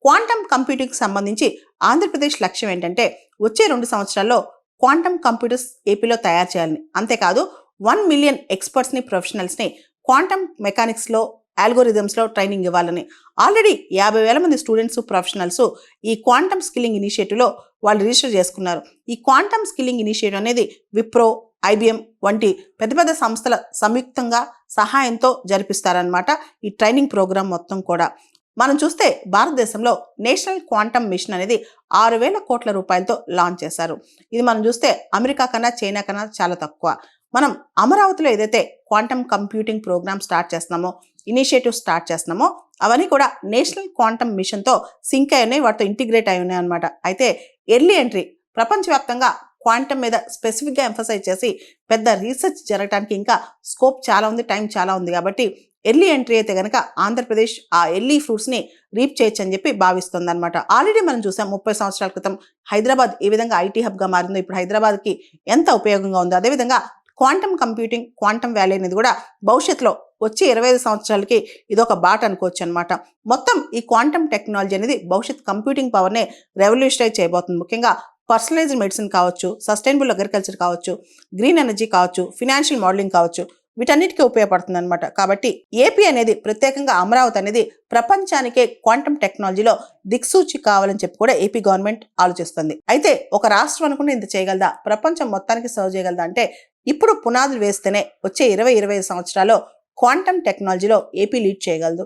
Quantum కంప్యూటింగ్కి సంబంధించి ఆంధ్రప్రదేశ్ లక్ష్యం ఏంటంటే వచ్చే 2 సంవత్సరాల్లో క్వాంటమ్ కంప్యూటర్స్ ఏపీలో తయారు చేయాలని, అంతేకాదు 1 మిలియన్ ఎక్స్పర్ట్స్ని, ప్రొఫెషనల్స్ని క్వాంటమ్ మెకానిక్స్లో, ఆల్గోరిథమ్స్లో ట్రైనింగ్ ఇవ్వాలని. ఆల్రెడీ 50,000 మంది స్టూడెంట్స్, ప్రొఫెషనల్స్ ఈ క్వాంటమ్ స్కిల్లింగ్ ఇనిషియేటివ్లో వాళ్ళు రిజిస్టర్ చేసుకున్నారు. ఈ క్వాంటమ్ స్కిల్లింగ్ ఇనిషియేటివ్ అనేది విప్రో, ఐబిఎం వంటి పెద్ద పెద్ద సంస్థల సంయుక్తంగా సహాయంతో జరిపిస్తారనమాట ఈ ట్రైనింగ్ ప్రోగ్రామ్ మొత్తం కూడా. మనం చూస్తే భారతదేశంలో నేషనల్ క్వాంటమ్ మిషన్ అనేది 6,000 కోట్ల రూపాయలతో లాంచ్ చేశారు. ఇది మనం చూస్తే అమెరికా కన్నా, చైనా కన్నా చాలా తక్కువ. మనం అమరావతిలో ఏదైతే క్వాంటమ్ కంప్యూటింగ్ ప్రోగ్రామ్ స్టార్ట్ చేస్తున్నామో, ఇనిషియేటివ్ స్టార్ట్ చేస్తున్నామో, అవన్నీ కూడా నేషనల్ క్వాంటమ్ మిషన్తో సింక్ అయి ఉన్నాయి, వాటితో ఇంటిగ్రేట్ అయి ఉన్నాయి అనమాట. అయితే ఎర్లీ ఎంట్రీ ప్రపంచవ్యాప్తంగా క్వాంటమ్ మీద స్పెసిఫిక్గా ఎంఫసైజ్ చేసి పెద్ద రీసెర్చ్ జరగడానికి ఇంకా స్కోప్ చాలా ఉంది, టైం చాలా ఉంది. కాబట్టి ఎర్లీ ఎంట్రీ అయితే కనుక ఆంధ్రప్రదేశ్ ఆ ఎర్లీ ఫ్రూట్స్ని రీప్ చేయొచ్చు అని చెప్పి భావిస్తుంది అనమాట. ఆల్రెడీ మనం చూసాం 30 సంవత్సరాల క్రితం హైదరాబాద్ ఏ విధంగా ఐటీ హబ్గా మారిందో, ఇప్పుడు హైదరాబాద్కి ఎంత ఉపయోగంగా ఉందో, అదేవిధంగా క్వాంటమ్ కంప్యూటింగ్, క్వాంటమ్ వ్యాలీ అనేది కూడా భవిష్యత్తులో వచ్చే 25 సంవత్సరాలకి ఇదొక బాట అనుకోవచ్చు అనమాట. మొత్తం ఈ క్వాంటమ్ టెక్నాలజీ అనేది భవిష్యత్ కంప్యూటింగ్ పవర్నే రెవల్యూషనైజ్ చేయబోతుంది. ముఖ్యంగా పర్సనలైజ్డ్ మెడిసిన్ కావచ్చు, సస్టైనబుల్ అగ్రికల్చర్ కావచ్చు, గ్రీన్ ఎనర్జీ కావచ్చు, ఫినాన్షియల్ మోడలింగ్ కావచ్చు, వీటన్నిటికీ ఉపయోగపడుతుంది అనమాట. కాబట్టి ఏపీ అనేది, ప్రత్యేకంగా అమరావతి అనేది ప్రపంచానికే క్వాంటమ్ టెక్నాలజీలో దిక్సూచి కావాలని చెప్పి కూడా ఏపీ గవర్నమెంట్ ఆలోచిస్తుంది. అయితే ఒక రాష్ట్రం అనుకుంటే ఇంత చేయగలదా, ప్రపంచం మొత్తానికి సర్వ్ చేయగలదా అంటే ఇప్పుడు పునాదులు వేస్తేనే వచ్చే 20-25 సంవత్సరాల్లో క్వాంటమ్ టెక్నాలజీలో ఏపీ లీడ్ చేయగలదు.